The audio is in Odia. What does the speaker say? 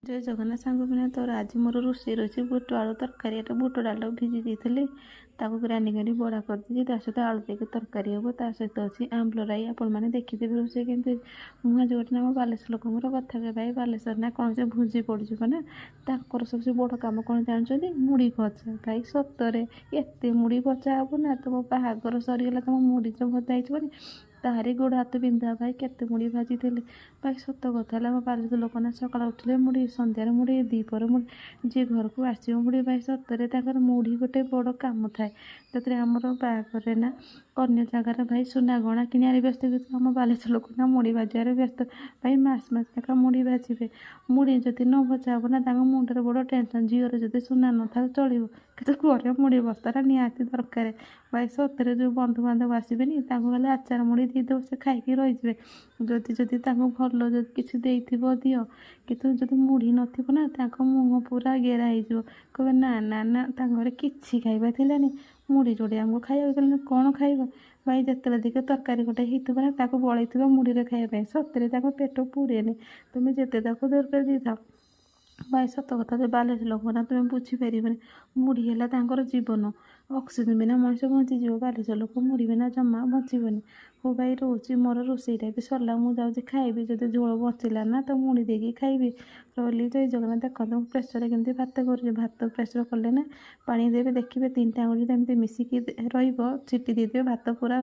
ଜୟ ଜଗନ୍ନାଥ ସାଙ୍ଗମାନେ ତୋର ଆଜି ମୋର ରୋଷେଇ ରହିଛି ବୁଟ ଆଳୁ ତରକାରୀ। ଏଟା ବୁଟ ଡାଲଟାକୁ ଭିଜି ଦେଇଥିଲି, ତାକୁ ଗ୍ରାଇଣ୍ଡିଙ୍ଗ କରି ବଡ଼ା କରିଦେଇଛି। ତା ସହିତ ଆଳୁ ଦେଇକି ତରକାରୀ ହେବ। ତା ସହିତ ଅଛି ଆମ୍ବୁଲ ରାଇ। ଆପଣମାନେ ଦେଖିଦେବେ ରୋଷେଇ କେମିତି। ମୁଁ ଆଜି ଗୋଟେ ନା ଆମ ବାଲେଶ୍ୱର ଲୋକଙ୍କର କଥା କହିବା ଭାଇ ବାଲେଶ୍ୱର ନା କ'ଣ ଯେ ଭୋଜି ପଡ଼ିଯିବ ନା, ତାଙ୍କର ସବୁଠୁ ବଡ଼ କାମ କ'ଣ ଜାଣିଛନ୍ତି? ମୁଢ଼ି ଭଜା। ଭାଇ ସତରେ ଏତେ ମୁଢ଼ି ଭଜା ହେବ ନା, ତୁମ ବାହାଘର ସରିଗଲା ତୁମ ମୁଢ଼ି ତ ଭଜା ହେଇଯିବନି। ତାହାରି ଗୋଡ଼ ହାତ ବିନ୍ଧା। ଭାଇ କେତେ ମୁଢ଼ି ଭାଜିଥିଲେ। ଭାଇ ସତ କଥା ହେଲା, ଆମ ବାଲେଶ୍ୱର ଲୋକ ନା ସକାଳେ ଉଠିଲେ ମୁଢ଼ି, ସନ୍ଧ୍ୟାରେ ମୁଢ଼ି, ଦ୍ୱିପହରେ ମୁଢ଼ି, ଯିଏ ଘରକୁ ଆସିବ ମୁଢ଼ି। ଭାଇ ସତରେ ତାଙ୍କର ମୁଢ଼ି ଗୋଟେ ବଡ଼ କାମ ଥାଏ। ସେଥିରେ ଆମର ବାହାଘରରେ ନା ଅନ୍ୟ ଜାଗାରେ ଭାଇ ସୁନା ଗହଣା କିଣିବାରେ ବ୍ୟସ୍ତ, କିନ୍ତୁ ଆମ ବାଲେଶ୍ୱର ଲୋକ ନା ମୁଢ଼ି ଭାଜିବାରେ ବ୍ୟସ୍ତ। ଭାଇ ମାସ ଲେଖା ମୁଢ଼ି ଭାଜିବେ। ମୁଢ଼ି ଯଦି ନ ଭଜା ହେବ ନା ତାଙ୍କ ମୁଣ୍ଡରେ ବଡ଼ ଟେନସନ୍। ଝିଅର ଯଦି ସୁନା ନଥାଉ ଚଳିବ, କିନ୍ତୁ ଘରେ ମୁଢ଼ି ବସ୍ତାଟା ନିହାତି ଦରକାର। ଭାଇ ସତରେ ଯେଉଁ ବନ୍ଧୁବାନ୍ଧବ ଆସିବେନି ତାଙ୍କୁ ଖାଲି ଆଚାର ମୁଢ଼ି ଦେଇଦେବ, ସେ ଖାଇକି ରହିଯିବେ। ଯଦି ତାଙ୍କୁ ଭଲ ଯଦି କିଛି ଦେଇଥିବ ଦିଅ, କିନ୍ତୁ ଯଦି ମୁଢ଼ି ନଥିବ ନା ତାଙ୍କ ମୁହଁ ପୁରା ଗେରା ହେଇଯିବ। କହିବେ ନା ନା ନା, ତାଙ୍କ ଘରେ କିଛି ଖାଇବା ଥିଲାନି, ମୁଢ଼ି ଯୋଡ଼େ ଆମକୁ ଖାଇବାକୁ ଦେଲେନି, କ'ଣ ଖାଇବ? ଭାଇ ଯେତେବେଳେ ଦେଖିବ ତରକାରୀ ଗୋଟେ ହେଇଥିବ ନା ତାକୁ ବଳେଇଥିବ ମୁଢ଼ିରେ ଖାଇବା ପାଇଁ। ସତରେ ତାଙ୍କ ପେଟ ପୁରେନି, ତୁମେ ଯେତେ ତାକୁ ଦରକାର ଦେଇଥାଅ। ଭାଇ ସତ କଥା, ଯେ ବାଲେଶ୍ୱର ଲୋକ ନା ତୁମେ ବୁଝିପାରିବନି। ମୁଢ଼ି ହେଲା ତାଙ୍କର ଜୀବନ। ଅକ୍ସିଜେନ ବିନା ମଣିଷ ବଞ୍ଚିଯିବ, ବାଲେଶ୍ୱର ଲୋକ ମୁଢ଼ି ବିନା ଜମା ବଞ୍ଚିବନି। ହଉ ଭାଇ ରହୁଛି, ମୋର ରୋଷେଇଟା ବି ସରିଲା, ମୁଁ ଯାଉଛି ଖାଇବି। ଯଦି ଝୋଳ ବଞ୍ଚିଲା ନା ତ ମୁଢ଼ି ଦେଇକି ଖାଇବି। ରହିଲି। ଜୟ ଜଗନ୍ନାଥ। ଦେଖନ୍ତୁ ମୁଁ ପ୍ରେସରରେ କେମିତି ଭାତ କରୁଛି। ଭାତ ପ୍ରେସର କଲେ ନା ପାଣି ଦେବେ, ଦେଖିବେ ତିନିଟା ଆଙ୍ଗୁଳି ଯଦି ଏମିତି ମିଶିକି ରହିବ, ସିଟି ଦେଇଦେବେ, ଭାତ ପୁରା